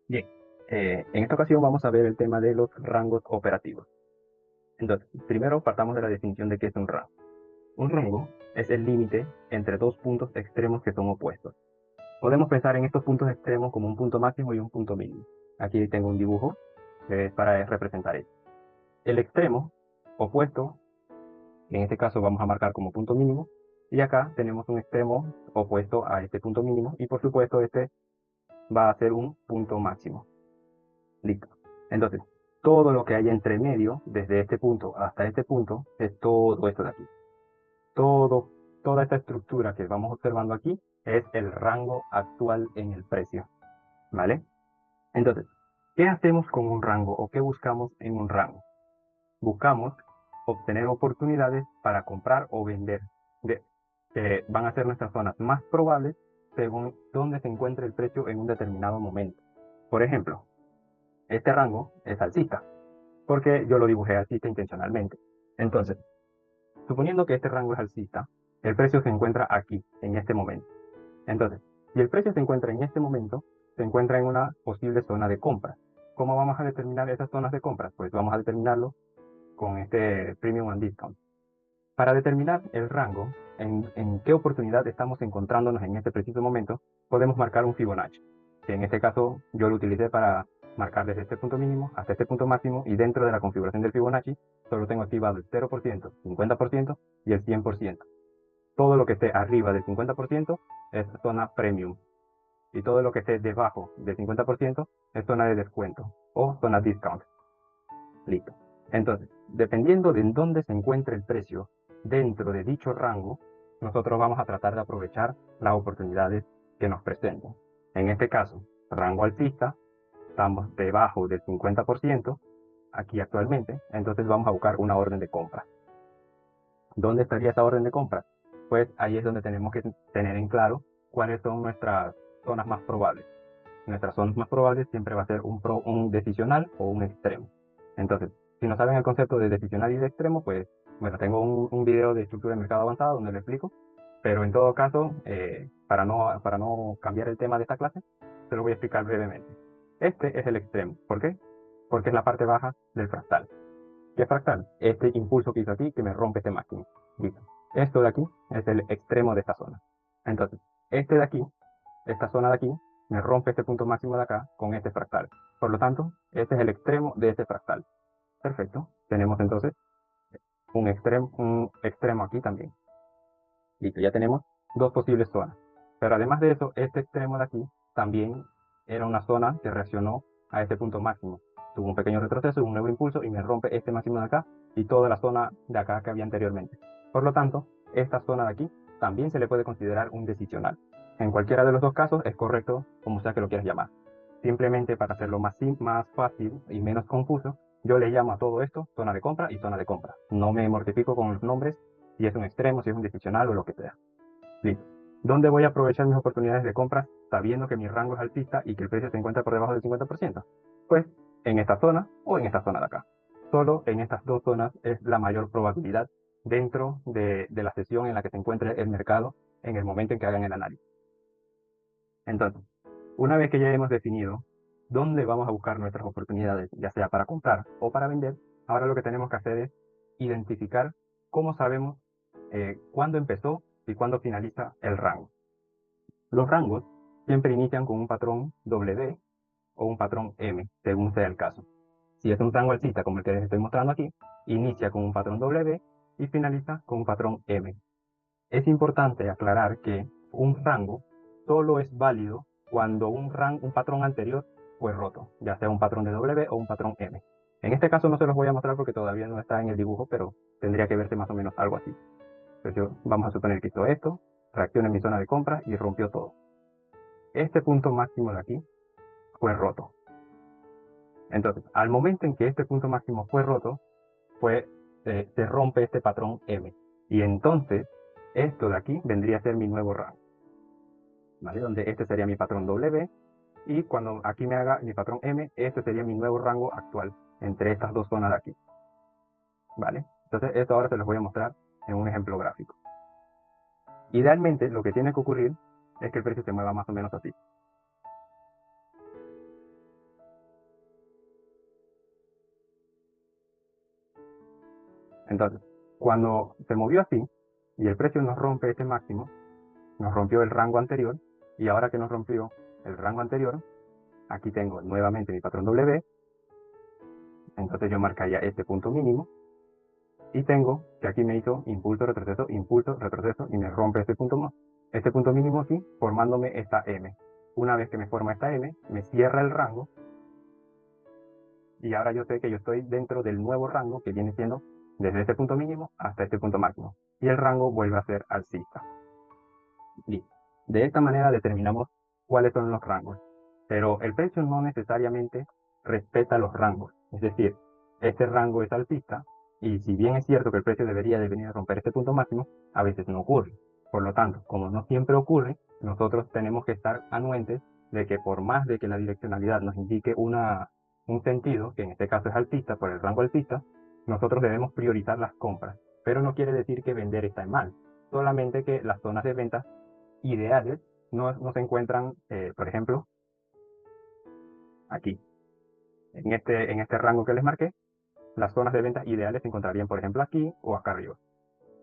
Bien, en esta ocasión vamos a ver el tema de los rangos operativos. Entonces, primero partamos de la definición de qué es un rango. Un rango es el límite entre dos puntos extremos que son opuestos. Podemos pensar en estos puntos extremos como un punto máximo y un punto mínimo. Aquí tengo un dibujo que es para representar esto. El extremo opuesto, en este caso vamos a marcar como punto mínimo, y acá tenemos un extremo opuesto a este punto mínimo, y por supuesto este va a ser un punto máximo. Listo. Entonces, todo lo que hay entre medio, desde este punto hasta este punto, es todo esto de aquí. Toda esta estructura que vamos observando aquí es el rango actual en el precio. ¿Vale? Entonces, ¿qué hacemos con un rango o qué buscamos en un rango? Buscamos obtener oportunidades para comprar o vender, que van a ser nuestras zonas más probables según dónde se encuentre el precio en un determinado momento. Por ejemplo, este rango es alcista, porque yo lo dibujé alcista intencionalmente. Entonces, suponiendo que este rango es alcista, el precio se encuentra aquí, en este momento. Entonces, si el precio se encuentra en este momento, se encuentra en una posible zona de compra. ¿Cómo vamos a determinar esas zonas de compra? Pues vamos a determinarlo con este Premium and Discount. Para determinar el rango, en qué oportunidad estamos encontrándonos en este preciso momento, podemos marcar un Fibonacci, que en este caso yo lo utilicé para marcar desde este punto mínimo hasta este punto máximo, y dentro de la configuración del Fibonacci solo tengo activado el 0%, 50% y el 100%. Todo lo que esté arriba del 50% es zona premium, y todo lo que esté debajo del 50% es zona de descuento o zona discount. Listo. Entonces, dependiendo de en dónde se encuentre el precio dentro de dicho rango, nosotros vamos a tratar de aprovechar las oportunidades que nos presenten. En este caso, rango alcista, estamos debajo del 50% aquí actualmente, entonces vamos a buscar una orden de compra. ¿Dónde estaría esta orden de compra? Pues ahí es donde tenemos que tener en claro cuáles son nuestras zonas más probables. Nuestras zonas más probables siempre va a ser un decisional o un extremo. Entonces, si no saben el concepto de decisional y de extremo, pues bueno, tengo un video de estructura de mercado avanzado donde lo explico, pero en todo caso, para no cambiar el tema de esta clase, se lo voy a explicar brevemente. Este es el extremo. ¿Por qué? Porque es la parte baja del fractal. ¿Qué fractal? Este impulso que hizo aquí que me rompe este máximo. Listo. Esto de aquí es el extremo de esta zona. Entonces, este de aquí, esta zona de aquí, me rompe este punto máximo de acá con este fractal. Por lo tanto, este es el extremo de este fractal. Perfecto. Tenemos entonces un extremo aquí también. Listo, ya tenemos dos posibles zonas. Pero además de eso, este extremo de aquí también era una zona que reaccionó a este punto máximo. Tuvo un pequeño retroceso, un nuevo impulso y me rompe este máximo de acá y toda la zona de acá que había anteriormente. Por lo tanto, esta zona de aquí también se le puede considerar un decisional. En cualquiera de los dos casos es correcto, como sea que lo quieras llamar. Simplemente para hacerlo más fácil y menos confuso, yo le llamo a todo esto zona de compra y zona de compra. No me mortifico con los nombres, si es un extremo, si es un decisional o lo que sea. Listo. ¿Dónde voy a aprovechar mis oportunidades de compra sabiendo que mi rango es alcista y que el precio se encuentra por debajo del 50%? Pues en esta zona o en esta zona de acá. Solo en estas dos zonas es la mayor probabilidad dentro de la sesión en la que se encuentre el mercado en el momento en que hagan el análisis. Entonces, una vez que ya hemos definido dónde vamos a buscar nuestras oportunidades, ya sea para comprar o para vender, ahora lo que tenemos que hacer es identificar cómo sabemos cuándo empezó y cuándo finaliza el rango. Los rangos siempre inician con un patrón W o un patrón M, según sea el caso. Si es un rango alcista como el que les estoy mostrando aquí, inicia con un patrón W y finaliza con un patrón M. Es importante aclarar que un rango solo es válido cuando un patrón anterior fue roto, ya sea un patrón de W o un patrón M. En este caso no se los voy a mostrar porque todavía no está en el dibujo, pero tendría que verse más o menos algo así. Entonces vamos a suponer que hizo esto, reacciona en mi zona de compra y rompió todo. Este punto máximo de aquí fue roto. Entonces, al momento en que este punto máximo fue roto, se rompe este patrón M. Y entonces, esto de aquí vendría a ser mi nuevo rango. ¿Vale? Donde este sería mi patrón W, y cuando aquí me haga mi patrón M, este sería mi nuevo rango actual entre estas dos zonas de aquí. ¿Vale? Entonces, esto ahora se los voy a mostrar en un ejemplo gráfico. Idealmente, lo que tiene que ocurrir es que el precio se mueva más o menos así. Entonces, cuando se movió así y el precio nos rompe este máximo, nos rompió el rango anterior, y ahora que nos rompió el rango anterior, aquí tengo nuevamente mi patrón W, entonces yo marcaría este punto mínimo, y tengo que aquí me hizo impulso, retroceso, y me rompe este punto mínimo aquí, formándome esta M. Una vez que me forma esta M, me cierra el rango, y ahora yo sé que yo estoy dentro del nuevo rango que viene siendo desde este punto mínimo hasta este punto máximo, y el rango vuelve a ser alcista. Listo. De esta manera determinamos cuáles son los rangos, pero el precio no necesariamente respeta los rangos, es decir, este rango es alcista, y si bien es cierto que el precio debería de venir a romper este punto máximo, a veces no ocurre. Por lo tanto, como no siempre ocurre, nosotros tenemos que estar anuentes de que por más de que la direccionalidad nos indique un sentido, que en este caso es alcista por el rango alcista, nosotros debemos priorizar las compras, pero no quiere decir que vender está mal, solamente que las zonas de venta ideales no se encuentran, por ejemplo, aquí, en este rango que les marqué. Las zonas de venta ideales se encontrarían, por ejemplo, aquí o acá arriba.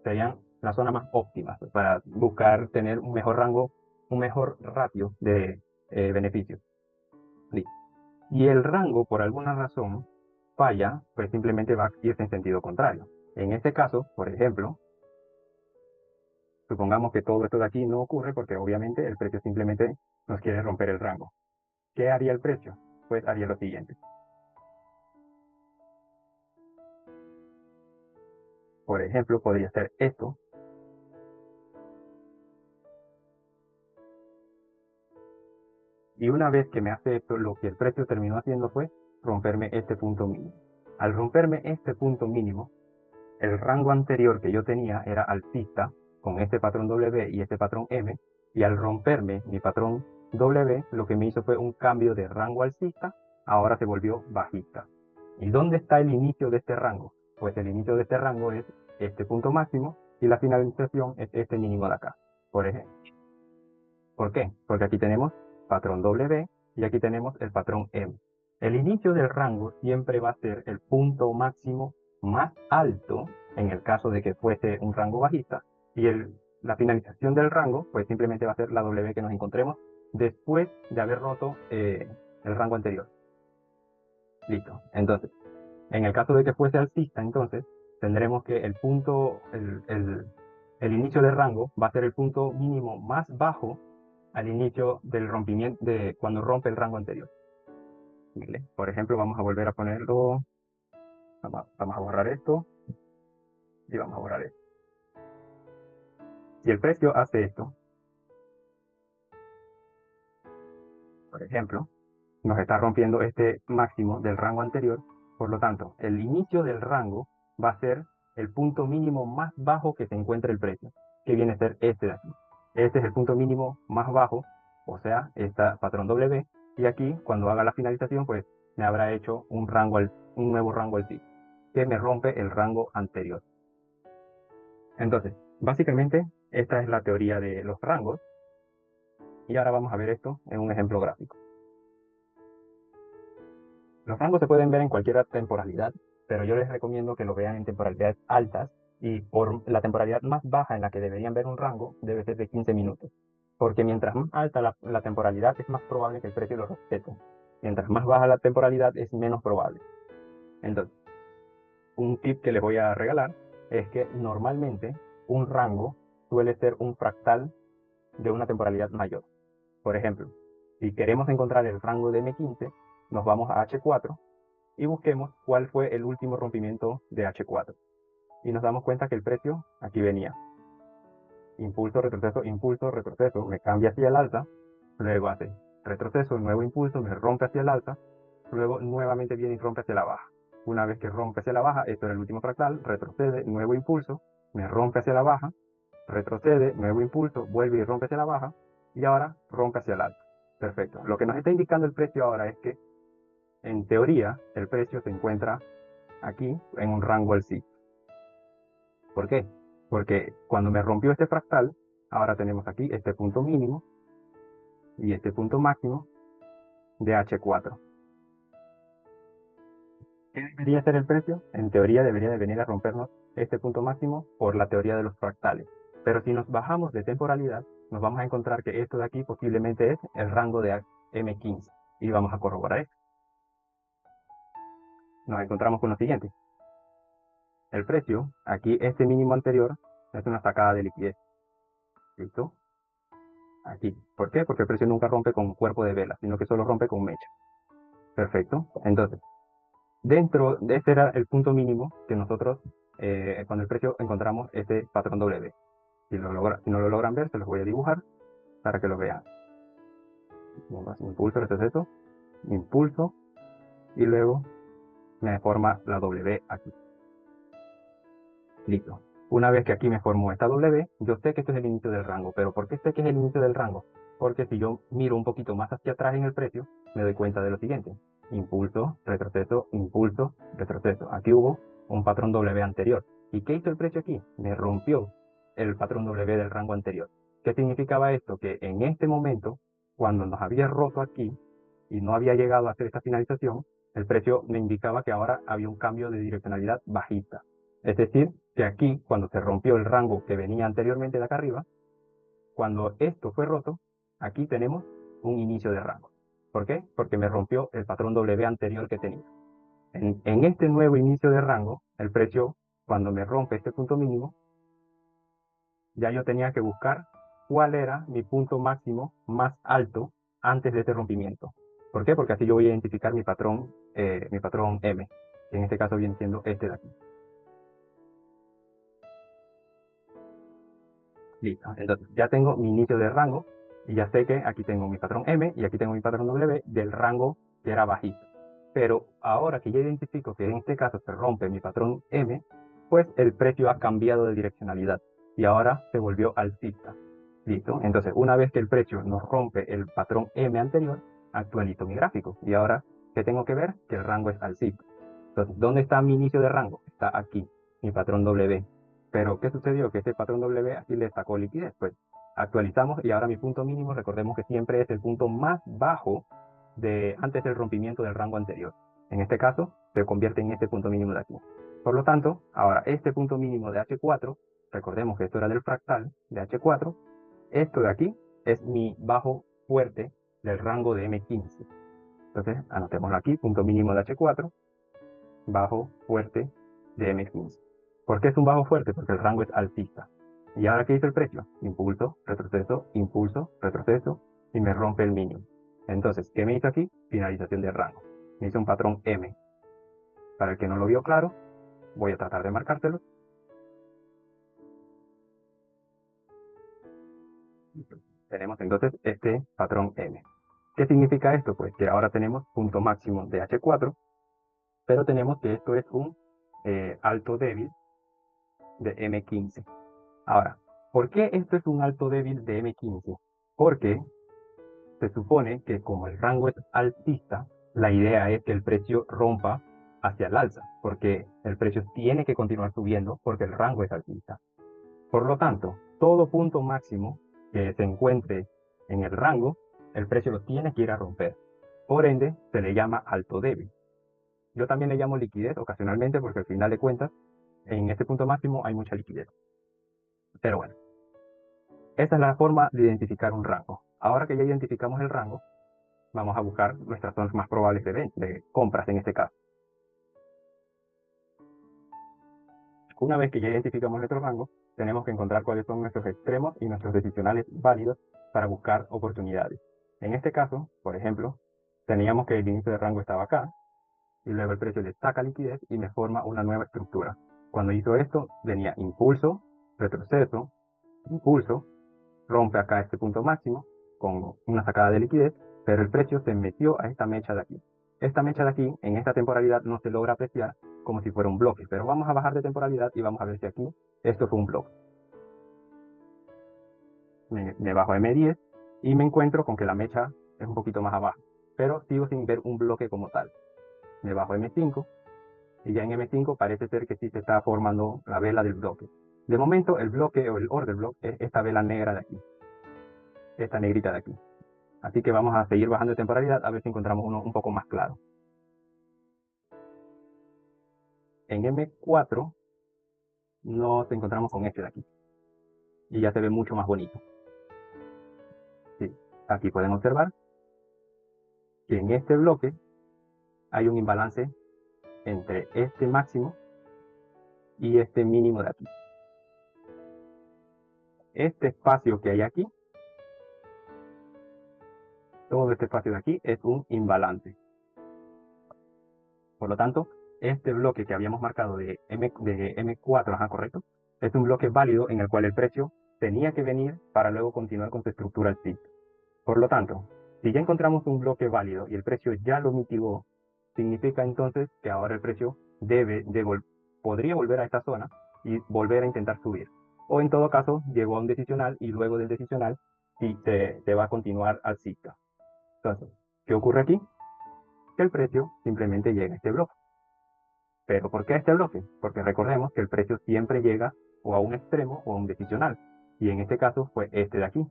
Serían las zonas más óptimas para buscar tener un mejor rango, un mejor ratio de beneficios. Y el rango, por alguna razón, falla, pues simplemente va a irse en sentido contrario. En este caso, por ejemplo, supongamos que todo esto de aquí no ocurre porque obviamente el precio simplemente nos quiere romper el rango. ¿Qué haría el precio? Pues haría lo siguiente. Por ejemplo, podría ser esto. Y una vez que me hace esto, lo que el precio terminó haciendo fue romperme este punto mínimo. Al romperme este punto mínimo, el rango anterior que yo tenía era alcista, con este patrón W y este patrón M, y al romperme mi patrón W, lo que me hizo fue un cambio de rango alcista, ahora se volvió bajista. ¿Y dónde está el inicio de este rango? Pues el inicio de este rango es este punto máximo, y la finalización es este mínimo de acá, por ejemplo. ¿Por qué? Porque aquí tenemos patrón W y aquí tenemos el patrón M. El inicio del rango siempre va a ser el punto máximo más alto en el caso de que fuese un rango bajista, y la finalización del rango pues simplemente va a ser la W que nos encontremos después de haber roto el rango anterior. Listo. Entonces, en el caso de que fuese alcista, entonces tendremos que el punto, el inicio del rango va a ser el punto mínimo más bajo al inicio del rompimiento, de cuando rompe el rango anterior. ¿Vale? Por ejemplo, vamos a volver a ponerlo, vamos a borrar esto y vamos a borrar esto. Si el precio hace esto, por ejemplo, nos está rompiendo este máximo del rango anterior, por lo tanto, el inicio del rango va a ser el punto mínimo más bajo que se encuentre el precio, que viene a ser este de aquí. Este es el punto mínimo más bajo, o sea, esta patrón W, y aquí, cuando haga la finalización, pues me habrá hecho un nuevo rango alcista, que me rompe el rango anterior. Entonces, básicamente, esta es la teoría de los rangos, y ahora vamos a ver esto en un ejemplo gráfico. Los rangos se pueden ver en cualquier temporalidad, pero yo les recomiendo que lo vean en temporalidades altas, y por la temporalidad más baja en la que deberían ver un rango debe ser de 15 minutos. Porque mientras más alta la temporalidad es más probable que el precio lo respete. Mientras más baja la temporalidad es menos probable. Entonces, un tip que les voy a regalar es que normalmente un rango suele ser un fractal de una temporalidad mayor. Por ejemplo, si queremos encontrar el rango de M15, nos vamos a H4 y busquemos cuál fue el último rompimiento de H4. Y nos damos cuenta que el precio aquí venía. Impulso, retroceso, me cambia hacia el alza, luego hace retroceso, nuevo impulso, me rompe hacia el alza, luego nuevamente viene y rompe hacia la baja. Una vez que rompe hacia la baja, esto era el último fractal, retrocede, nuevo impulso, me rompe hacia la baja, retrocede, nuevo impulso, vuelve y rompe hacia la baja, y ahora rompe hacia el alza. Perfecto. Lo que nos está indicando el precio ahora es que, en teoría, el precio se encuentra aquí en un rango alcista. ¿Por qué? Porque cuando me rompió este fractal, ahora tenemos aquí este punto mínimo y este punto máximo de H4. ¿Qué debería ser el precio? En teoría debería de venir a rompernos este punto máximo por la teoría de los fractales. Pero si nos bajamos de temporalidad, nos vamos a encontrar que esto de aquí posiblemente es el rango de M15. Y vamos a corroborar esto. Nos encontramos con lo siguiente. El precio, aquí este mínimo anterior, es una sacada de liquidez. ¿Listo? Aquí. ¿Por qué? Porque el precio nunca rompe con cuerpo de vela, sino que solo rompe con mecha. Perfecto. Entonces, dentro de este era el punto mínimo que nosotros, cuando el precio encontramos este patrón W. Si no lo logran ver, se los voy a dibujar para que lo vean. Impulso, retroceso, impulso, y luego me forma la W aquí. Listo. Una vez que aquí me formó esta W, yo sé que esto es el inicio del rango. ¿Pero por qué sé que es el inicio del rango? Porque si yo miro un poquito más hacia atrás en el precio, me doy cuenta de lo siguiente. Impulso, retroceso, impulso, retroceso. Aquí hubo un patrón W anterior. ¿Y qué hizo el precio aquí? Me rompió el patrón W del rango anterior. ¿Qué significaba esto? Que en este momento, cuando nos había roto aquí y no había llegado a hacer esta finalización, el precio me indicaba que ahora había un cambio de direccionalidad bajista. Es decir, que aquí, cuando se rompió el rango que venía anteriormente de acá arriba, cuando esto fue roto, aquí tenemos un inicio de rango. ¿Por qué? Porque me rompió el patrón W anterior que tenía. En este nuevo inicio de rango, el precio, cuando me rompe este punto mínimo, ya yo tenía que buscar cuál era mi punto máximo más alto antes de este rompimiento. ¿Por qué? Porque así yo voy a identificar mi patrón M, que en este caso viene siendo este de aquí. Listo. Entonces ya tengo mi inicio de rango y ya sé que aquí tengo mi patrón M y aquí tengo mi patrón W del rango que era bajito. Pero ahora que ya identifico que en este caso se rompe mi patrón M, pues el precio ha cambiado de direccionalidad y ahora se volvió alcista. Listo. Entonces una vez que el precio nos rompe el patrón M anterior, actualizo mi gráfico. Y ahora, ¿qué tengo que ver? Que el rango es alcista. Entonces, ¿dónde está mi inicio de rango? Está aquí, mi patrón W. Pero, ¿qué sucedió? Que este patrón W aquí le sacó liquidez. Pues actualizamos y ahora mi punto mínimo, recordemos que siempre es el punto más bajo de antes del rompimiento del rango anterior. En este caso, se convierte en este punto mínimo de aquí. Por lo tanto, ahora este punto mínimo de H4, recordemos que esto era del fractal de H4, esto de aquí es mi bajo fuerte del rango de M15. Entonces, anotémoslo aquí, punto mínimo de H4, bajo fuerte de M15. ¿Por qué es un bajo fuerte? Porque el rango es alcista. ¿Y ahora qué hizo el precio? Impulso, retroceso, y me rompe el mínimo. Entonces, ¿qué me hizo aquí? Finalización de rango. Me hizo un patrón M. Para el que no lo vio claro, voy a tratar de marcárselo. Tenemos entonces este patrón M. ¿Qué significa esto? Pues que ahora tenemos punto máximo de H4, pero tenemos que esto es un alto débil de M15. Ahora, ¿por qué esto es un alto débil de M15? Porque se supone que como el rango es alcista, la idea es que el precio rompa hacia el alza, porque el precio tiene que continuar subiendo porque el rango es alcista. Por lo tanto, todo punto máximo que se encuentre en el rango, el precio lo tiene que ir a romper. Por ende, se le llama alto débil. Yo también le llamo liquidez ocasionalmente porque al final de cuentas, en este punto máximo hay mucha liquidez. Pero bueno, esa es la forma de identificar un rango. Ahora que ya identificamos el rango, vamos a buscar nuestras zonas más probables de compras en este caso. Una vez que ya identificamos nuestro rango, tenemos que encontrar cuáles son nuestros extremos y nuestros decisionales válidos para buscar oportunidades. En este caso, por ejemplo, teníamos que el inicio de rango estaba acá, y luego el precio le saca liquidez y me forma una nueva estructura. Cuando hizo esto, venía impulso, retroceso, impulso, rompe acá este punto máximo con una sacada de liquidez, pero el precio se metió a esta mecha de aquí. Esta mecha de aquí, en esta temporalidad, no se logra apreciar como si fuera un bloque, pero vamos a bajar de temporalidad y vamos a ver si aquí esto fue un bloque. Me bajo a M10 y me encuentro con que la mecha es un poquito más abajo, pero sigo sin ver un bloque como tal. Me bajo a M5 y ya en M5 parece ser que sí se está formando la vela del bloque. De momento el bloque o el order block es esta vela negra de aquí, esta negrita de aquí. Así que vamos a seguir bajando de temporalidad a ver si encontramos uno un poco más claro. En M4 nos encontramos con este de aquí. Y ya se ve mucho más bonito. Sí. Aquí pueden observar que en este bloque hay un imbalance entre este máximo y este mínimo de aquí. Este espacio que hay aquí, todo este espacio de aquí es un imbalance. Por lo tanto, este bloque que habíamos marcado de M4, ajá, correcto, es un bloque válido en el cual el precio tenía que venir para luego continuar con su estructura alcista. Por lo tanto, si ya encontramos un bloque válido y el precio ya lo mitigó, significa entonces que ahora el precio podría volver a esta zona y volver a intentar subir. O en todo caso, llegó a un decisional y luego del decisional sí se va a continuar alcista. Entonces, ¿qué ocurre aquí? Que el precio simplemente llega a este bloque. ¿Pero por qué a este bloque? Porque recordemos que el precio siempre llega o a un extremo o a un decisional. Y en este caso fue este de aquí.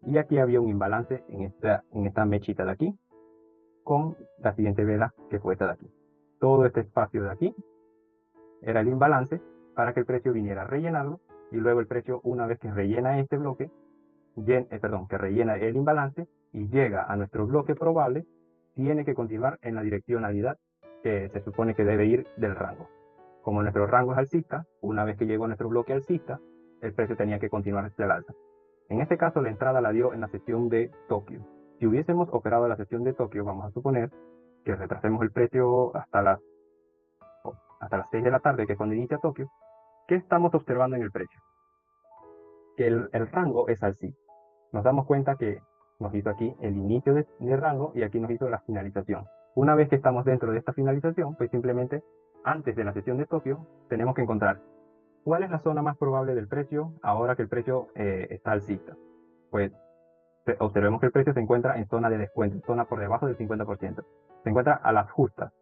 Y aquí había un imbalance en esta mechita de aquí con la siguiente vela que fue esta de aquí. Todo este espacio de aquí era el imbalance para que el precio viniera a rellenarlo y luego el precio, una vez que rellena este bloque, que rellena el imbalance y llega a nuestro bloque probable, tiene que continuar en la direccionalidad que se supone que debe ir del rango. Como nuestro rango es alcista, una vez que llegó a nuestro bloque alcista, el precio tenía que continuar hacia el alza. En este caso, la entrada la dio en la sesión de Tokio. Si hubiésemos operado la sesión de Tokio, vamos a suponer que retrasemos el precio hasta las 6 de la tarde, que es cuando inicia Tokio. ¿Qué estamos observando en el precio? Que el rango es alcista. Nos damos cuenta que nos hizo aquí el inicio de rango y aquí nos hizo la finalización. Una vez que estamos dentro de esta finalización, pues simplemente antes de la sesión de Tokio tenemos que encontrar cuál es la zona más probable del precio ahora que el precio está alcista. Pues observemos que el precio se encuentra en zona de descuento, zona por debajo del 50%. Se encuentra a las justas.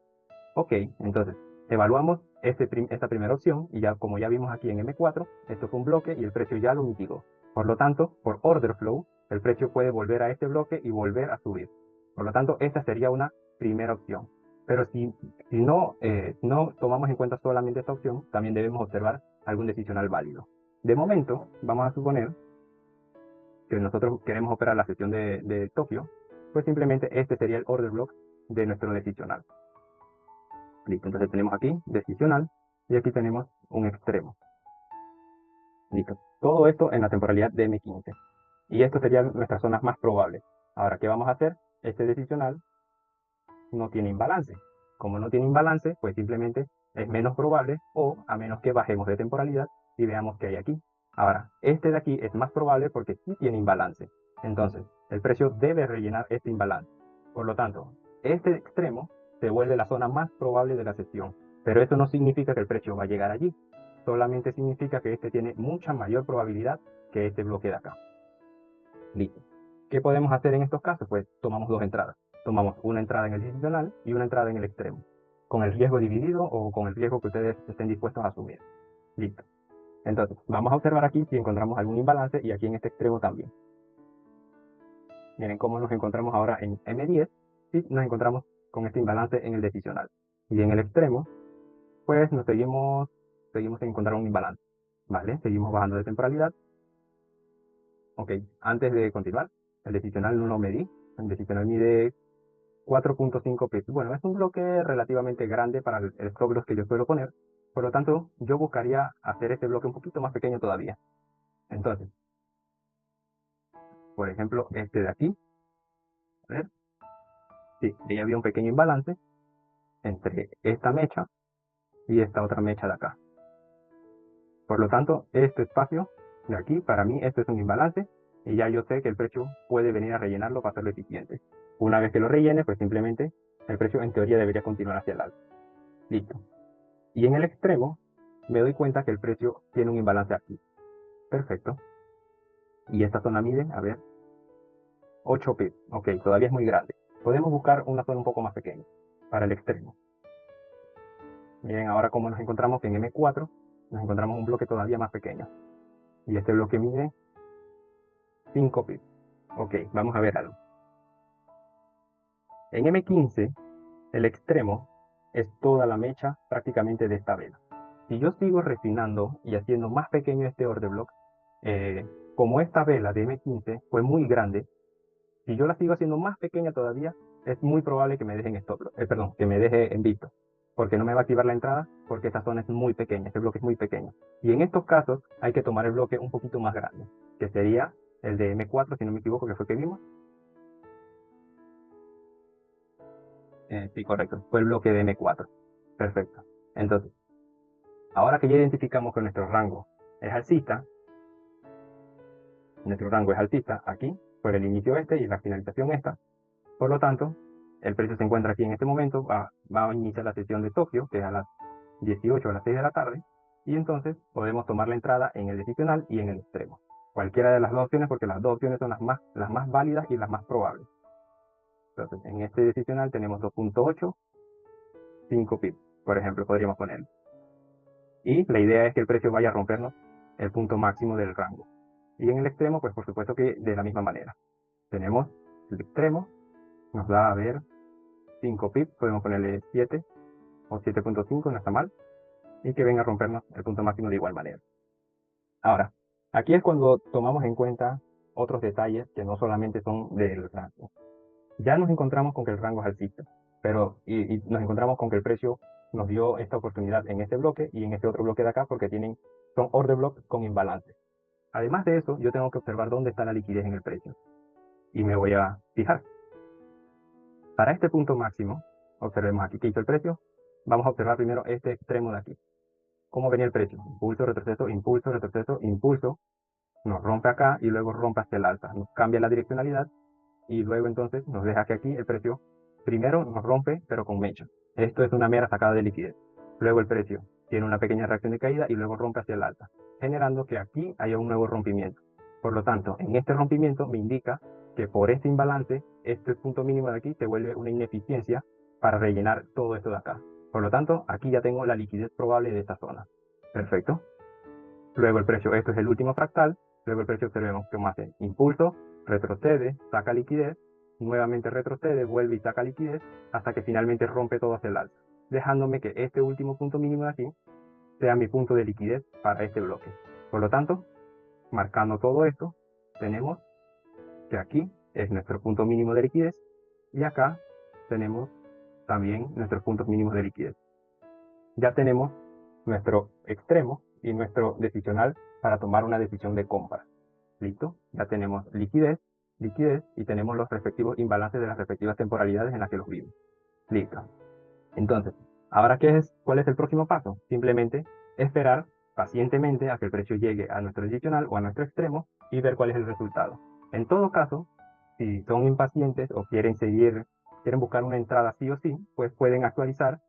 Ok, entonces evaluamos esta primera opción y ya como ya vimos aquí en M4, esto fue un bloque y el precio ya lo mitigó. Por lo tanto, por order flow, el precio puede volver a este bloque y volver a subir. Por lo tanto, esta sería una primera opción. Pero si no tomamos en cuenta solamente esta opción, también debemos observar algún decisional válido. De momento, vamos a suponer que nosotros queremos operar la sesión de Tokio, pues simplemente este sería el order block de nuestro decisional. Listo, entonces tenemos aquí decisional y aquí tenemos un extremo. Listo, todo esto en la temporalidad de M15. Y esto serían nuestras zonas más probables. Ahora, ¿qué vamos a hacer? Este decisional no tiene imbalance. Como no tiene imbalance, pues simplemente es menos probable o a menos que bajemos de temporalidad y veamos qué hay aquí. Ahora, este de aquí es más probable porque sí tiene imbalance. Entonces, el precio debe rellenar este imbalance. Por lo tanto, este extremo se vuelve la zona más probable de la sesión. Pero eso no significa que el precio va a llegar allí. Solamente significa que este tiene mucha mayor probabilidad que este bloque de acá. Listo. ¿Qué podemos hacer en estos casos? Pues tomamos dos entradas. Tomamos una entrada en el decisional y una entrada en el extremo, con el riesgo dividido o con el riesgo que ustedes estén dispuestos a asumir. Listo. Entonces, vamos a observar aquí si encontramos algún imbalance y aquí en este extremo también. Miren cómo nos encontramos ahora en M10 y nos encontramos con este imbalance en el decisional. Y en el extremo, pues seguimos en encontrar un imbalance. ¿Vale? Seguimos bajando de temporalidad. Ok, antes de continuar, el decisional no lo medí. El decisional mide 4.5 pips. Bueno, es un bloque relativamente grande para el stop loss que yo suelo poner. Por lo tanto, yo buscaría hacer este bloque un poquito más pequeño todavía. Entonces, por ejemplo, este de aquí. A ver. Sí, ahí había un pequeño imbalance entre esta mecha y esta otra mecha de acá. Por lo tanto, este espacio de aquí, para mí, esto es un imbalance y ya yo sé que el precio puede venir a rellenarlo para hacerlo eficiente. Una vez que lo rellene, pues simplemente el precio en teoría debería continuar hacia el alza. Listo. Y en el extremo me doy cuenta que el precio tiene un imbalance aquí. Perfecto. Y esta zona mide, a ver, 8 pips. Ok, todavía es muy grande. Podemos buscar una zona un poco más pequeña para el extremo. Miren ahora cómo nos encontramos que en M4 nos encontramos un bloque todavía más pequeño. Y este bloque mide 5 pips. Ok, vamos a ver algo. En M15, el extremo es toda la mecha prácticamente de esta vela. Si yo sigo refinando y haciendo más pequeño este order block, como esta vela de M15 fue muy grande, si yo la sigo haciendo más pequeña todavía, es muy probable que me deje en stop, perdón, que me deje en visto, porque no me va a activar la entrada, porque esta zona es muy pequeña, este bloque es muy pequeño. Y en estos casos hay que tomar el bloque un poquito más grande, que sería el de M4, si no me equivoco, que fue que vimos. Sí, correcto, fue el bloque de M4. Perfecto. Entonces, ahora que ya identificamos que nuestro rango es alcista, aquí, por el inicio este y la finalización esta. Por lo tanto, el precio se encuentra aquí en este momento, va a iniciar la sesión de Tokio, que es a las 18 o a las 6 de la tarde, y entonces podemos tomar la entrada en el decisional y en el extremo. Cualquiera de las dos opciones, porque las dos opciones son las más válidas y las más probables. Entonces, en este decisional tenemos 2.8, 5 pips, por ejemplo, podríamos poner. Y la idea es que el precio vaya a rompernos el punto máximo del rango. Y en el extremo, pues por supuesto que de la misma manera. Tenemos el extremo, nos da a ver 5 pips, podemos ponerle 7 o 7.5, no está mal, y que venga a rompernos el punto máximo de igual manera. Ahora, aquí es cuando tomamos en cuenta otros detalles que no solamente son del rango. Ya nos encontramos con que el rango es alcista, pero y nos encontramos con que el precio nos dio esta oportunidad en este bloque y en este otro bloque de acá porque son order blocks con imbalance. Además de eso, yo tengo que observar dónde está la liquidez en el precio y me voy a fijar. Para este punto máximo, observemos aquí que hizo el precio. Vamos a observar primero este extremo de aquí. ¿Cómo venía el precio? Impulso, retroceso, impulso, retroceso, impulso. Nos rompe acá y luego rompe hacia el alza. Nos cambia la direccionalidad y luego entonces nos deja que aquí el precio primero nos rompe pero con mecha. Esto es una mera sacada de liquidez. Luego el precio tiene una pequeña reacción de caída y luego rompe hacia el alza, generando que aquí haya un nuevo rompimiento. Por lo tanto, en este rompimiento me indica que por este imbalance, este punto mínimo de aquí se vuelve una ineficiencia para rellenar todo esto de acá. Por lo tanto, aquí ya tengo la liquidez probable de esta zona. Perfecto. Luego el precio, esto es el último fractal. Luego el precio observemos que hace impulso, retrocede, saca liquidez, nuevamente retrocede, vuelve y saca liquidez, hasta que finalmente rompe todo hacia el alza, dejándome que este último punto mínimo de aquí sea mi punto de liquidez para este bloque. Por lo tanto, marcando todo esto, tenemos que aquí es nuestro punto mínimo de liquidez y acá tenemos también nuestros puntos mínimos de liquidez. Ya tenemos nuestro extremo y nuestro decisional para tomar una decisión de compra. ¿Listo? Ya tenemos liquidez y tenemos los respectivos imbalances de las respectivas temporalidades en las que los vimos. Listo. Entonces, ¿ahora cuál es el próximo paso? Simplemente esperar pacientemente a que el precio llegue a nuestro decisional o a nuestro extremo y ver cuál es el resultado. En todo caso, si son impacientes o quieren buscar una entrada sí o sí, pues pueden actualizar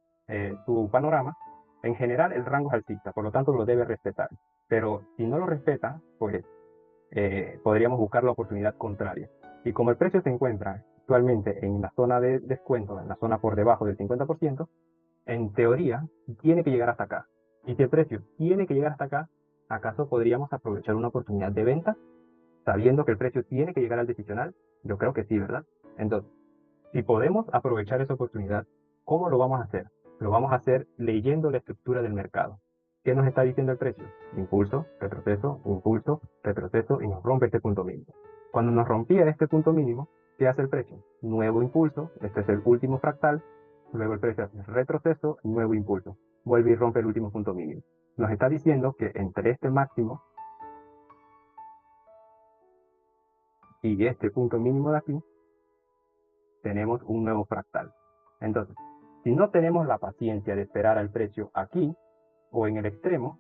su panorama. En general, el rango es alcista, por lo tanto lo debe respetar. Pero si no lo respeta, pues podríamos buscar la oportunidad contraria. Y como el precio se encuentra actualmente en la zona de descuento, en la zona por debajo del 50%, en teoría tiene que llegar hasta acá. Y si el precio tiene que llegar hasta acá, ¿acaso podríamos aprovechar una oportunidad de venta sabiendo que el precio tiene que llegar al decisional? Yo creo que sí, ¿verdad? Entonces, si podemos aprovechar esa oportunidad, ¿cómo lo vamos a hacer? Lo vamos a hacer leyendo la estructura del mercado. ¿Qué nos está diciendo el precio? Impulso, retroceso y nos rompe este punto mínimo. Cuando nos rompía este punto mínimo, ¿qué hace el precio? Nuevo impulso, este es el último fractal, luego el precio hace retroceso, nuevo impulso, vuelve y rompe el último punto mínimo. Nos está diciendo que entre este máximo y este punto mínimo de aquí, tenemos un nuevo fractal. Entonces, si no tenemos la paciencia de esperar al precio aquí o en el extremo,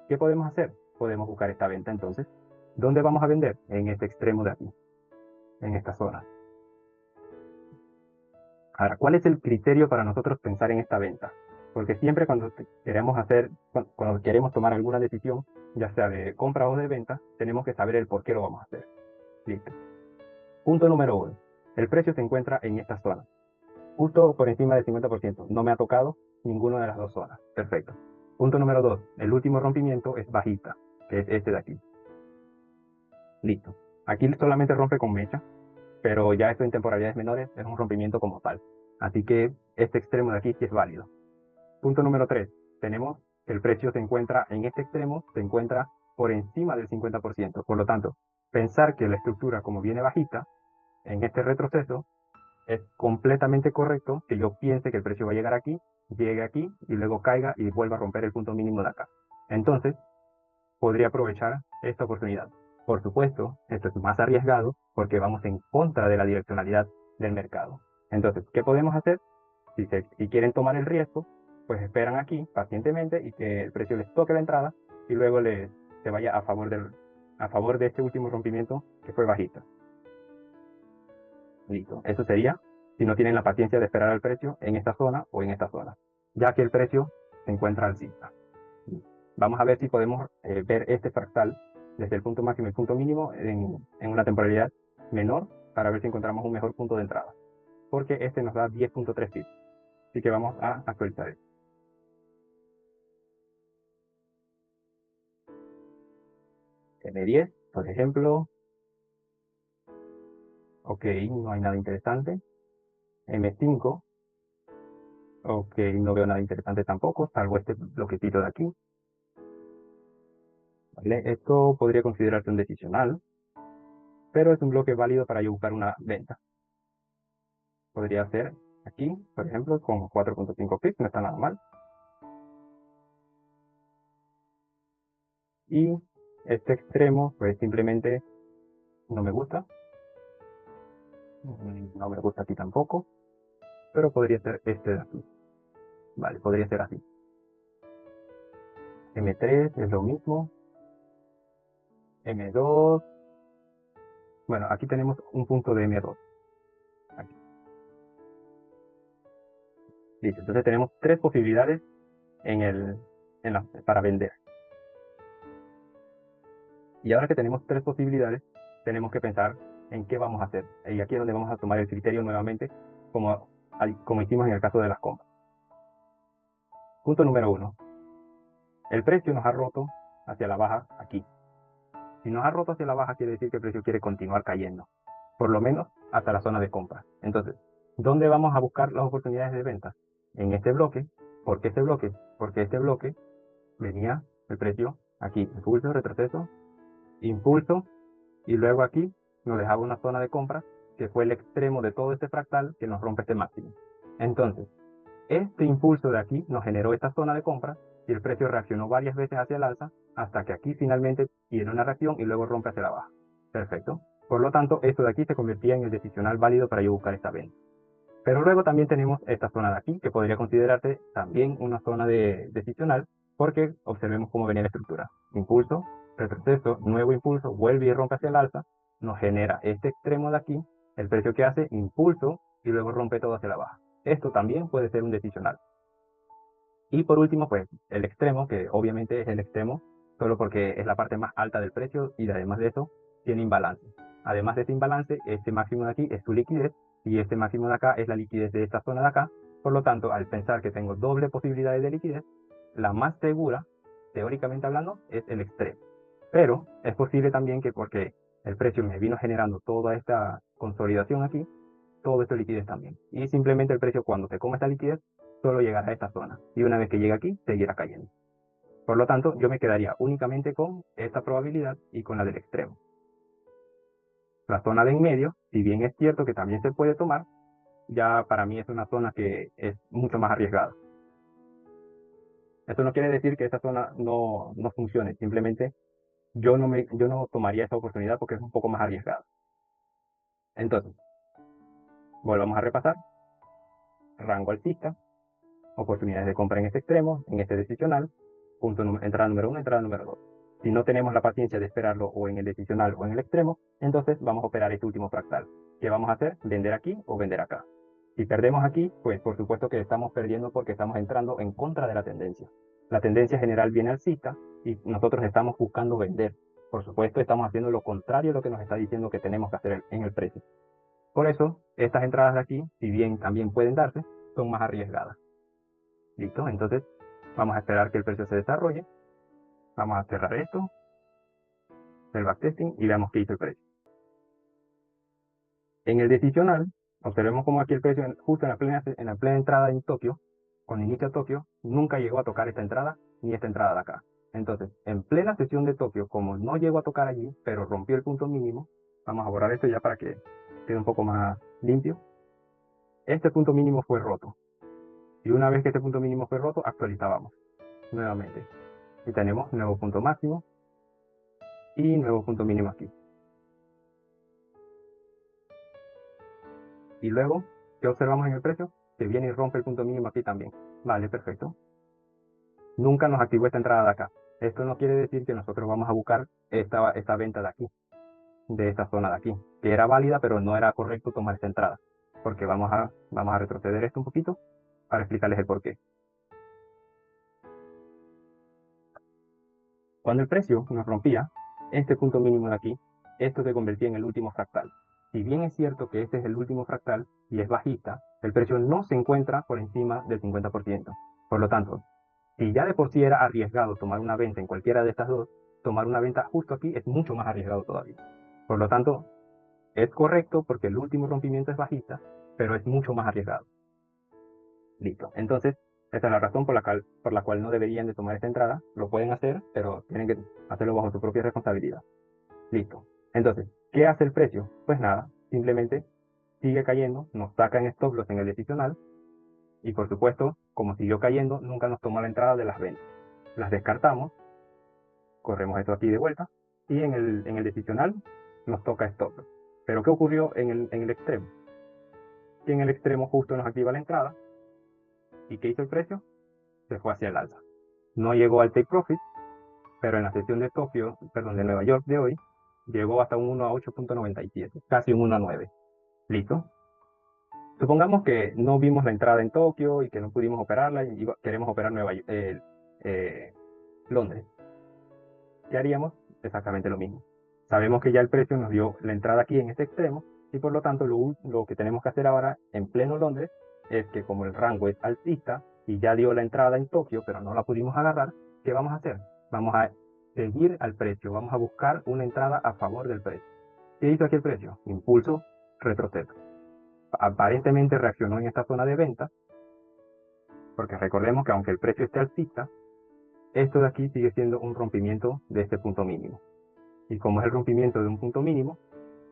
¿qué podemos hacer? Podemos buscar esta venta entonces. ¿Dónde vamos a vender? En este extremo de aquí, en esta zona. Ahora, ¿cuál es el criterio para nosotros pensar en esta venta? Porque siempre cuando queremos tomar alguna decisión, ya sea de compra o de venta, tenemos que saber el por qué lo vamos a hacer. Listo. Punto número 1. El precio se encuentra en esta zona, justo por encima del 50%. No me ha tocado ninguna de las dos zonas. Perfecto. Punto número 2. El último rompimiento es bajista, que es este de aquí. Listo. Aquí solamente rompe con mecha, pero ya esto en temporalidades menores es un rompimiento como tal. Así que este extremo de aquí sí es válido. Punto número 3. Tenemos que el precio se encuentra en este extremo, se encuentra por encima del 50%. Por lo tanto, pensar que la estructura como viene bajita en este retroceso es completamente correcto que yo piense que el precio va a llegar aquí, llegue aquí y luego caiga y vuelva a romper el punto mínimo de acá. Entonces, podría aprovechar esta oportunidad. Por supuesto, esto es más arriesgado porque vamos en contra de la direccionalidad del mercado. Entonces, ¿qué podemos hacer? Si quieren tomar el riesgo, pues esperan aquí pacientemente y que el precio les toque la entrada y luego se vaya a favor de este último rompimiento que fue bajista. Listo. Eso sería si no tienen la paciencia de esperar al precio en esta zona o en esta zona, ya que el precio se encuentra alcista. Vamos a ver si podemos ver este fractal desde el punto máximo y el punto mínimo en una temporalidad menor para ver si encontramos un mejor punto de entrada, porque este nos da 10.3 pips. Así que vamos a actualizar esto. M10, por ejemplo. Ok, no hay nada interesante. M5. Ok, no veo nada interesante tampoco, salvo este bloquecito de aquí. ¿Vale? Esto podría considerarse un decisional, pero es un bloque válido para yo buscar una venta. Podría ser aquí, por ejemplo, con 4.5 pips, no está nada mal. Y este extremo, pues simplemente no me gusta. No me gusta aquí tampoco, pero podría ser este de aquí. Vale, podría ser así. M3 es lo mismo. M2. Bueno, aquí tenemos un punto de M2. Aquí. Listo, entonces tenemos tres posibilidades para vender. Y ahora que tenemos tres posibilidades, tenemos que pensar en qué vamos a hacer. Y aquí es donde vamos a tomar el criterio nuevamente, como hicimos en el caso de las compras. Punto número 1. El precio nos ha roto hacia la baja aquí. Si nos ha roto hacia la baja, quiere decir que el precio quiere continuar cayendo, por lo menos hasta la zona de compra. Entonces, ¿dónde vamos a buscar las oportunidades de venta? En este bloque. ¿Por qué este bloque? Porque este bloque venía el precio aquí, impulso, retroceso, impulso, y luego aquí nos dejaba una zona de compra que fue el extremo de todo este fractal que nos rompe este máximo. Entonces, este impulso de aquí nos generó esta zona de compra y el precio reaccionó varias veces hacia el alza hasta que aquí finalmente tiene una reacción y luego rompe hacia la baja. Perfecto. Por lo tanto, esto de aquí se convertía en el decisional válido para yo buscar esta venta. Pero luego también tenemos esta zona de aquí que podría considerarse también una zona de decisional porque observemos cómo venía la estructura. Impulso, retroceso, nuevo impulso, vuelve y rompe hacia el alza, nos genera este extremo de aquí, el precio que hace, impulso y luego rompe todo hacia la baja. Esto también puede ser un decisional. Y por último, pues el extremo, que obviamente es el extremo solo porque es la parte más alta del precio y además de eso tiene imbalance. Además de este imbalance, este máximo de aquí es su liquidez y este máximo de acá es la liquidez de esta zona de acá. Por lo tanto, al pensar que tengo doble posibilidades de liquidez, la más segura, teóricamente hablando, es el extremo. Pero es posible también que porque el precio me vino generando toda esta consolidación aquí, todo esto es liquidez también. Y simplemente el precio cuando se coma esta liquidez solo llegará a esta zona. Y una vez que llegue aquí, seguirá cayendo. Por lo tanto, yo me quedaría únicamente con esta probabilidad y con la del extremo. La zona de en medio, si bien es cierto que también se puede tomar, ya para mí es una zona que es mucho más arriesgada. Esto no quiere decir que esta zona no funcione, simplemente yo no tomaría esta oportunidad porque es un poco más arriesgada. Entonces, volvamos a repasar. Rango alcista, oportunidades de compra en este extremo, en este decisional, entrada número 1, entrada número 2. Si no tenemos la paciencia de esperarlo o en el decisional o en el extremo, entonces vamos a operar este último fractal. ¿Qué vamos a hacer? Vender aquí o vender acá. Si perdemos aquí, pues por supuesto que estamos perdiendo porque estamos entrando en contra de la tendencia. La tendencia general viene alcista y nosotros estamos buscando vender. Por supuesto, estamos haciendo lo contrario de lo que nos está diciendo que tenemos que hacer en el precio. Por eso, estas entradas de aquí, si bien también pueden darse, son más arriesgadas. ¿Listo? Entonces, vamos a esperar que el precio se desarrolle. Vamos a cerrar esto, el backtesting y veamos qué hizo el precio. En el decisional, observemos cómo aquí el precio, justo en la plena entrada en Tokio, cuando inicia Tokio, nunca llegó a tocar esta entrada ni esta entrada de acá. Entonces, en plena sesión de Tokio, como no llegó a tocar allí, pero rompió el punto mínimo, vamos a borrar esto ya para que quede un poco más limpio. Este punto mínimo fue roto. Y una vez que este punto mínimo fue roto, actualizábamos nuevamente. Y tenemos nuevo punto máximo y nuevo punto mínimo aquí. Y luego, ¿qué observamos en el precio? Que viene y rompe el punto mínimo aquí también. Vale, perfecto. Nunca nos activó esta entrada de acá. Esto no quiere decir que nosotros vamos a buscar esta venta de aquí, de esta zona de aquí, que era válida, pero no era correcto tomar esta entrada. Porque vamos a retroceder esto un poquito para explicarles el porqué. Cuando el precio nos rompía este punto mínimo de aquí, esto se convertía en el último fractal. Si bien es cierto que este es el último fractal y es bajista, el precio no se encuentra por encima del 50%. Por lo tanto, si ya de por sí era arriesgado tomar una venta en cualquiera de estas dos, tomar una venta justo aquí es mucho más arriesgado todavía. Por lo tanto, es correcto porque el último rompimiento es bajista, pero es mucho más arriesgado. Listo. Entonces, esta es la razón por la cual no deberían de tomar esta entrada. Lo pueden hacer, pero tienen que hacerlo bajo su propia responsabilidad. Listo. Entonces, ¿qué hace el precio? Pues nada, simplemente sigue cayendo, nos saca en stop loss en el decisional y por supuesto, como siguió cayendo, nunca nos toma la entrada de las ventas. Las descartamos, corremos esto aquí de vuelta y en el decisional nos toca stop loss. Pero ¿qué ocurrió en el extremo? Que en el extremo justo nos activa la entrada y ¿qué hizo el precio? Se fue hacia el alza. No llegó al take profit, pero en la sesión de Tokio, perdón, de Nueva York de hoy, llegó hasta un 1 a 8.97, casi un 1 a 9. ¿Listo? Supongamos que no vimos la entrada en Tokio y que no pudimos operarla y queremos operar Londres. ¿Qué haríamos? Exactamente lo mismo. Sabemos que ya el precio nos dio la entrada aquí en este extremo y por lo tanto lo que tenemos que hacer ahora en pleno Londres es que como el rango es alcista y ya dio la entrada en Tokio pero no la pudimos agarrar, ¿qué vamos a hacer? Vamos a seguir al precio, vamos a buscar una entrada a favor del precio. ¿Qué hizo aquí el precio? Impulso, retroceso. Aparentemente reaccionó en esta zona de venta, porque recordemos que aunque el precio esté alcista, esto de aquí sigue siendo un rompimiento de este punto mínimo. Y como es el rompimiento de un punto mínimo,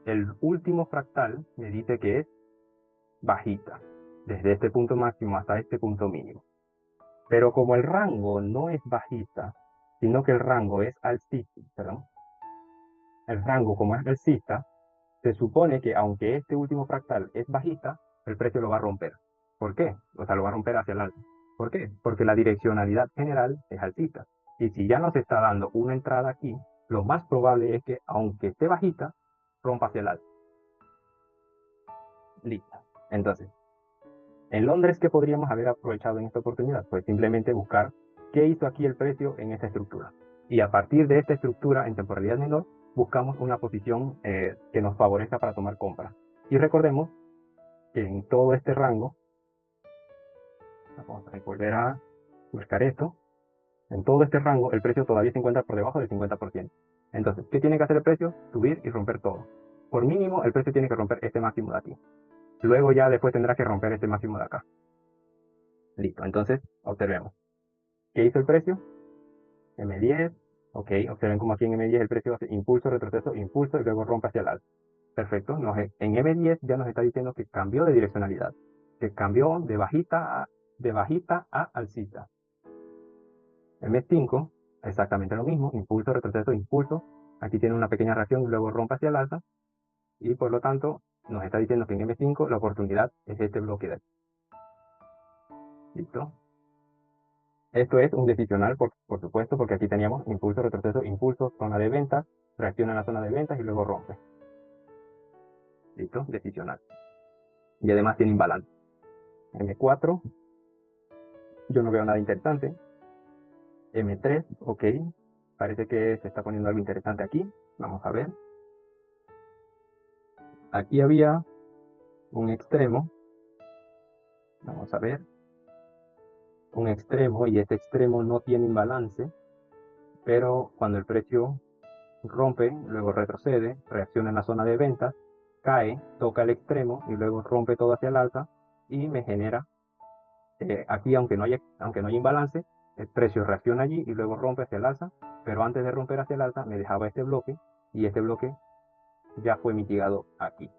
el último fractal me dice que es bajita, desde este punto máximo hasta este punto mínimo. Pero como el rango no es bajista, sino que el rango es alcista, perdón, el rango como es alcista, se supone que aunque este último fractal es bajista, el precio lo va a romper. ¿Por qué? O sea, lo va a romper hacia el alto. ¿Por qué? Porque la direccionalidad general es alcista. Y si ya nos está dando una entrada aquí, lo más probable es que, aunque esté bajita, rompa hacia el alto. Listo. Entonces, en Londres, ¿qué podríamos haber aprovechado en esta oportunidad? Pues simplemente buscar qué hizo aquí el precio en esta estructura. Y a partir de esta estructura en temporalidad menor, buscamos una posición que nos favorezca para tomar compra. Y recordemos que en todo este rango, vamos a volver a buscar esto, en todo este rango el precio todavía se encuentra por debajo del 50%. Entonces, ¿qué tiene que hacer el precio? Subir y romper todo. Por mínimo, el precio tiene que romper este máximo de aquí. Luego ya después tendrá que romper este máximo de acá. Listo, entonces observemos. ¿Qué hizo el precio? M10, ok, observen como aquí en M10 el precio hace impulso, retroceso, impulso y luego rompe hacia el alto. Perfecto, en M10 ya nos está diciendo que cambió de direccionalidad, que cambió de bajita a alcista. M5, exactamente lo mismo, impulso, retroceso, impulso. Aquí tiene una pequeña reacción y luego rompe hacia el alza. Y por lo tanto, nos está diciendo que en M5 la oportunidad es este bloque de aquí. ¿Listo? Esto es un decisional, por supuesto, porque aquí teníamos impulso, retroceso, impulso, zona de ventas, reacciona en la zona de ventas y luego rompe. ¿Listo? Decisional. Y además tiene imbalance. M4, yo no veo nada interesante. M3, ok. Parece que se está poniendo algo interesante aquí. Vamos a ver. Aquí había un extremo. Vamos a ver. Un extremo y este extremo no tiene imbalance. Pero cuando el precio rompe, luego retrocede, reacciona en la zona de ventas, cae, toca el extremo y luego rompe todo hacia el alza y me genera Aquí, aunque no haya imbalance, el precio reacciona allí y luego rompe hacia el alza, pero antes de romper hacia el alza me dejaba este bloque y este bloque ya fue mitigado aquí.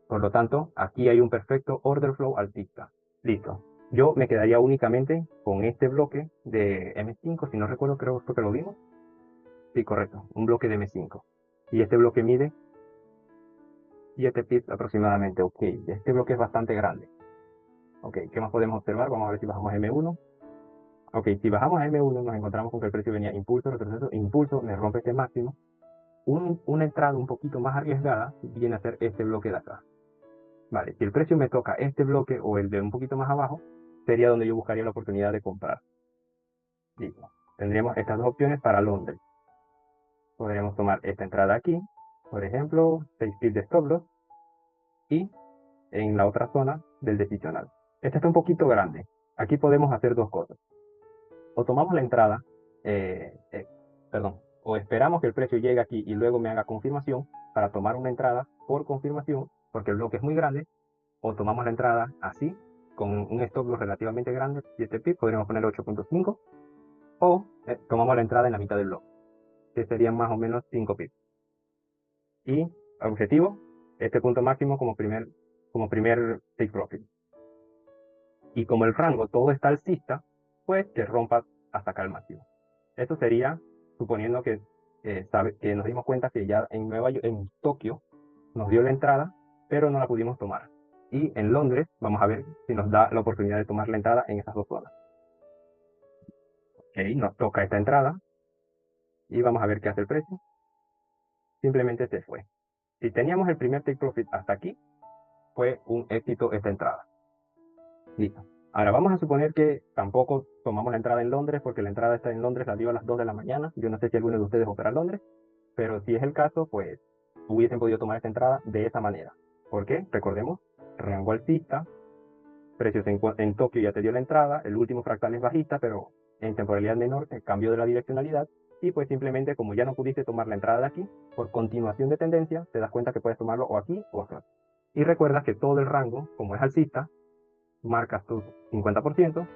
Por lo tanto, aquí hay un perfecto order flow alcista. Listo. Yo me quedaría únicamente con este bloque de M5, si no recuerdo, creo que lo vimos. Sí, correcto, un bloque de M5. Y este bloque mide 7 pips aproximadamente. Ok, este bloque es bastante grande. Ok, ¿qué más podemos observar? Vamos a ver si bajamos a M1. Ok, si bajamos a M1 nos encontramos con que el precio venía impulso, retroceso, impulso, me rompe este máximo. Una entrada un poquito más arriesgada viene a ser este bloque de acá. Vale, si el precio me toca este bloque o el de un poquito más abajo, sería donde yo buscaría la oportunidad de comprar. Listo. Tendríamos estas dos opciones para Londres. Podríamos tomar esta entrada aquí, por ejemplo, 6 pips de stop loss, y en la otra zona del decisional. Esta está un poquito grande. Aquí podemos hacer dos cosas. O tomamos la entrada, perdón, o esperamos que el precio llegue aquí y luego me haga confirmación para tomar una entrada por confirmación, porque el bloque es muy grande, o tomamos la entrada así, con un stop loss relativamente grande, 7 pips, podríamos poner 8.5, o tomamos la entrada en la mitad del bloque, que serían más o menos 5 pips. Y objetivo, este punto máximo como primer take profit. Y como el rango todo está alcista, pues que rompa hasta acá el máximo. Eso sería suponiendo que nos dimos cuenta que ya en Tokio nos dio la entrada, pero no la pudimos tomar. Y en Londres vamos a ver si nos da la oportunidad de tomar la entrada en esas dos zonas. Ok, nos toca esta entrada y vamos a ver qué hace el precio. Simplemente se fue. Si teníamos el primer take profit hasta aquí, fue un éxito esta entrada. Listo. Ahora vamos a suponer que tampoco tomamos la entrada en Londres, porque la entrada está en Londres, la dio a las 2 de la mañana. Yo no sé si alguno de ustedes opera en Londres, pero si es el caso, pues hubiesen podido tomar esta entrada de esa manera. ¿Por qué? Recordemos, rango alcista, precios en Tokio ya te dio la entrada, el último fractal es bajista, pero en temporalidad menor, el cambio de la direccionalidad, y pues simplemente como ya no pudiste tomar la entrada de aquí, por continuación de tendencia, te das cuenta que puedes tomarlo o aquí o acá. Y recuerda que todo el rango, como es alcista, marcas tu 50%,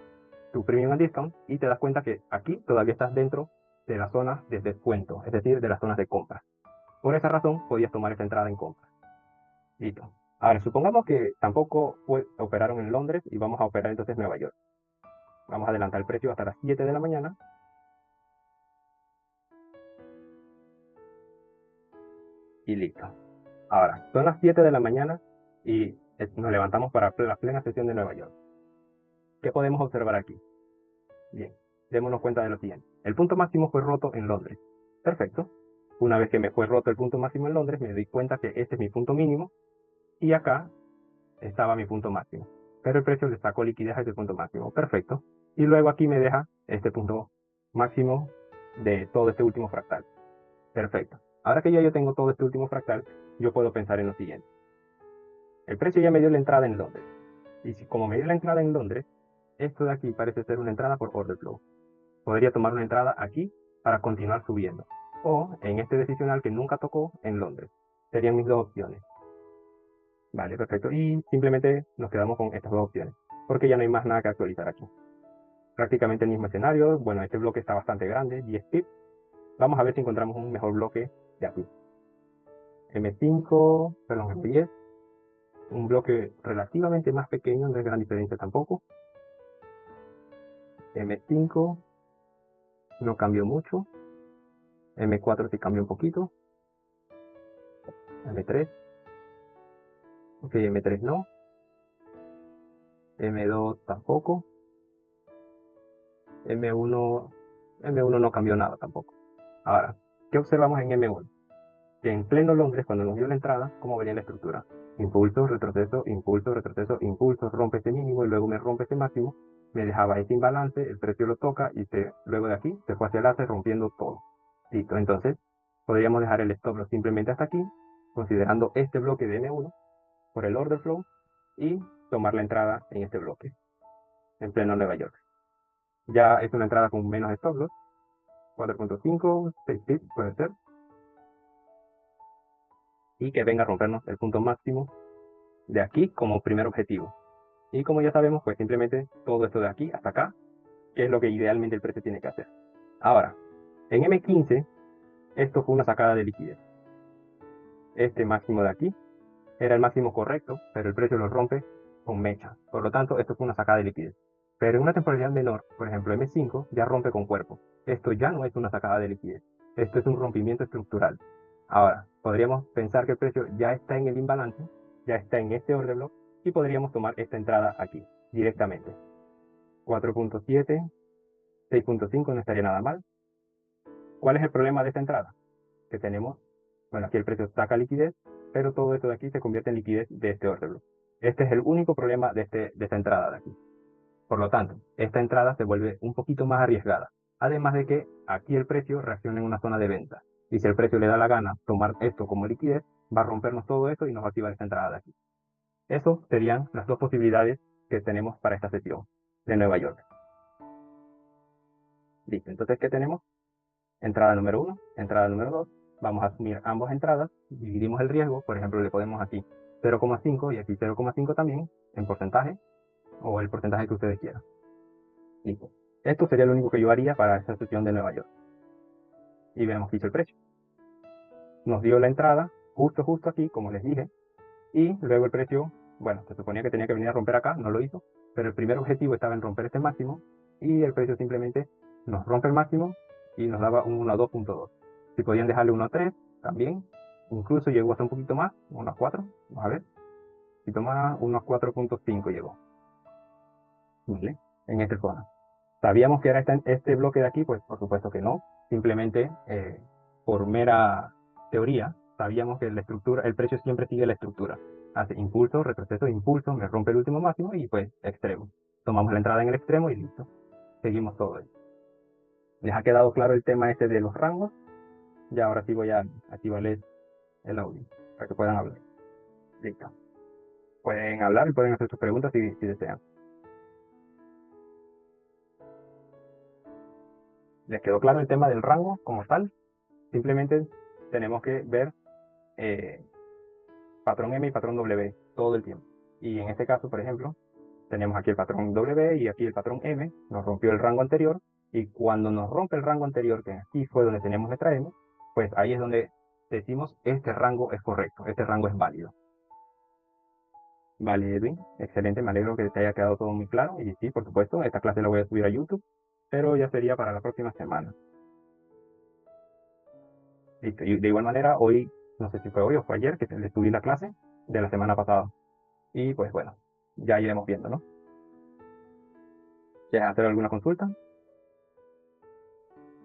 tu premium and discount, y te das cuenta que aquí todavía estás dentro de las zonas de descuento, es decir, de las zonas de compra. Por esa razón, podías tomar esa entrada en compra. Listo. Ahora, supongamos que tampoco operaron en Londres y vamos a operar entonces en Nueva York. Vamos a adelantar el precio hasta las 7 de la mañana. Y listo. Ahora, son las 7 de la mañana y nos levantamos para la plena sesión de Nueva York. ¿Qué podemos observar aquí? Bien, démonos cuenta de lo siguiente. El punto máximo fue roto en Londres. Perfecto. Una vez que me fue roto el punto máximo en Londres, me di cuenta que este es mi punto mínimo y acá estaba mi punto máximo. Pero el precio le sacó liquidez a este punto máximo. Perfecto. Y luego aquí me deja este punto máximo de todo este último fractal. Perfecto. Ahora que ya yo tengo todo este último fractal, yo puedo pensar en lo siguiente. El precio ya me dio la entrada en Londres. Y si como me dio la entrada en Londres, esto de aquí parece ser una entrada por order flow. Podría tomar una entrada aquí para continuar subiendo. O en este decisional que nunca tocó en Londres. Serían mis dos opciones. Vale, perfecto. Y simplemente nos quedamos con estas dos opciones. Porque ya no hay más nada que actualizar aquí. Prácticamente el mismo escenario. Bueno, este bloque está bastante grande, 10 pips. Vamos a ver si encontramos un mejor bloque de aquí. M5, perdón, M10. Un bloque relativamente más pequeño, no es gran diferencia tampoco. M5 no cambió mucho. M4 sí cambió un poquito. M3. Ok, M3 no. M2 tampoco. M1 no cambió nada tampoco. Ahora, ¿qué observamos en M1? Que en pleno Londres, cuando nos dio la entrada, ¿cómo venía la estructura? Impulso, retroceso, impulso, retroceso, impulso, rompe ese mínimo y luego me rompe ese máximo. Me dejaba ese imbalance, el precio lo toca y luego de aquí se fue hacia el alza rompiendo todo. Listo, entonces podríamos dejar el stop loss simplemente hasta aquí, considerando este bloque de M1 por el order flow y tomar la entrada en este bloque, en pleno Nueva York. Ya es una entrada con menos stop loss, 4.5, 6 pips puede ser, y que venga a rompernos el punto máximo de aquí como primer objetivo. Y como ya sabemos, pues simplemente todo esto de aquí hasta acá, que es lo que idealmente el precio tiene que hacer. Ahora, en M15, esto fue una sacada de liquidez. Este máximo de aquí era el máximo correcto, pero el precio lo rompe con mecha. Por lo tanto, esto fue una sacada de liquidez. Pero en una temporalidad menor, por ejemplo M5, ya rompe con cuerpo. Esto ya no es una sacada de liquidez. Esto es un rompimiento estructural. Ahora, podríamos pensar que el precio ya está en el imbalance, ya está en este order block, y podríamos tomar esta entrada aquí, directamente. 4.7, 6.5 no estaría nada mal. ¿Cuál es el problema de esta entrada? Que tenemos, bueno, aquí el precio saca liquidez, pero todo esto de aquí se convierte en liquidez de este order block. Este es el único problema de esta entrada de aquí. Por lo tanto, esta entrada se vuelve un poquito más arriesgada. Además de que aquí el precio reacciona en una zona de venta. Y si el precio le da la gana tomar esto como liquidez, va a rompernos todo eso y nos va a activar esta entrada de aquí. Esas serían las dos posibilidades que tenemos para esta sesión de Nueva York. Listo, entonces, ¿qué tenemos? Entrada número 1, entrada número 2. Vamos a asumir ambas entradas, dividimos el riesgo, por ejemplo, le podemos aquí 0,5 y aquí 0,5 también, en porcentaje, o el porcentaje que ustedes quieran. Listo. Esto sería lo único que yo haría para esta sesión de Nueva York. Y vemos que hizo el precio. Nos dio la entrada justo aquí, como les dije, y luego el precio, bueno, se suponía que tenía que venir a romper acá, no lo hizo, pero el primer objetivo estaba en romper este máximo, y el precio simplemente nos rompe el máximo y nos daba un 1 a 2.2. Si podían dejarle 1 a 3, también, incluso llegó hasta un poquito más, 1 a 4, vamos a ver, si toma 1 a 4.5 llegó, ¿vale? En esta zona. ¿Sabíamos que era este bloque de aquí? Pues por supuesto que no, simplemente por mera teoría, sabíamos que la estructura, el precio siempre sigue la estructura. Hace impulso, retroceso, impulso, me rompe el último máximo y pues extremo. Tomamos la entrada en el extremo y listo. Seguimos todo eso. ¿Les ha quedado claro el tema este de los rangos? Ya ahora sí voy a activarles el audio para que puedan hablar. Listo. Pueden hablar y pueden hacer sus preguntas si desean. ¿Les quedó claro el tema del rango como tal? Simplemente tenemos que ver patrón M y patrón W todo el tiempo. Y en este caso, por ejemplo, tenemos aquí el patrón W y aquí el patrón M, nos rompió el rango anterior, y cuando nos rompe el rango anterior, que aquí fue donde tenemos letra M, pues ahí es donde decimos este rango es correcto, este rango es válido. Vale, Edwin, excelente, me alegro que te haya quedado todo muy claro, y sí, por supuesto, esta clase la voy a subir a YouTube, pero ya sería para la próxima semana. Listo. Y de igual manera, hoy, no sé si fue hoy o fue ayer, que les subí la clase de la semana pasada. Y pues bueno, ya iremos viendo, ¿no? ¿Quieres hacer alguna consulta?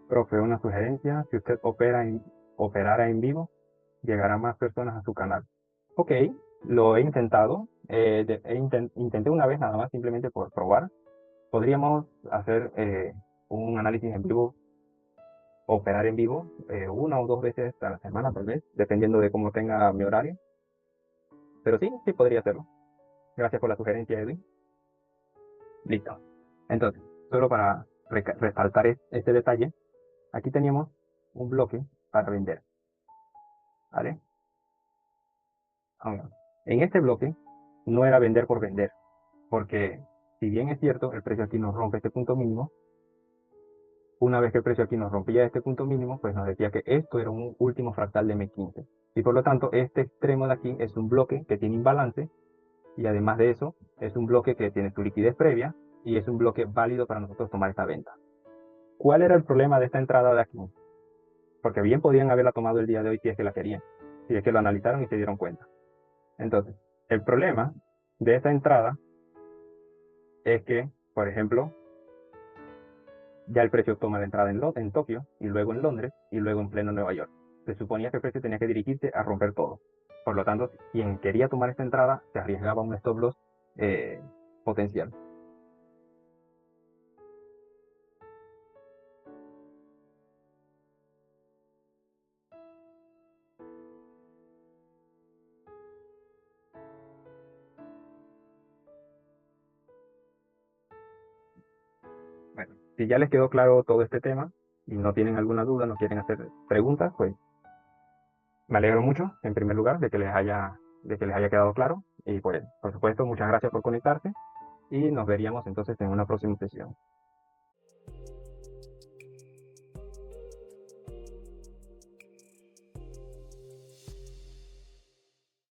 Profe, una sugerencia, si usted operara en vivo, llegará más personas a su canal. Ok, lo he intentado, intenté una vez nada más, simplemente por probar. Podríamos hacer un análisis en vivo, operar en vivo, una o dos veces a la semana tal vez, dependiendo de cómo tenga mi horario. Pero sí, sí podría hacerlo. Gracias por la sugerencia, Edwin. Listo. Entonces, solo para resaltar este detalle, aquí teníamos un bloque para vender, ¿vale? Ahora, en este bloque no era vender por vender, porque si bien es cierto, el precio aquí nos rompe este punto mínimo, una vez que el precio aquí nos rompía este punto mínimo, pues nos decía que esto era un último fractal de M15. Y por lo tanto, este extremo de aquí es un bloque que tiene imbalance, y además de eso, es un bloque que tiene su liquidez previa, y es un bloque válido para nosotros tomar esta venta. ¿Cuál era el problema de esta entrada de aquí? Porque bien podían haberla tomado el día de hoy si es que la querían, si es que lo analizaron y se dieron cuenta. Entonces, el problema de esta entrada es que, por ejemplo, ya el precio toma la entrada en Tokio, y luego en Londres, y luego en pleno Nueva York. Se suponía que el precio tenía que dirigirse a romper todo. Por lo tanto, quien quería tomar esta entrada se arriesgaba a un stop loss potencial. Bueno, si ya les quedó claro todo este tema y no tienen alguna duda, no quieren hacer preguntas, pues me alegro mucho, en primer lugar, de que les haya quedado claro. Y pues, por supuesto, muchas gracias por conectarse. y nos veríamos entonces en una próxima sesión.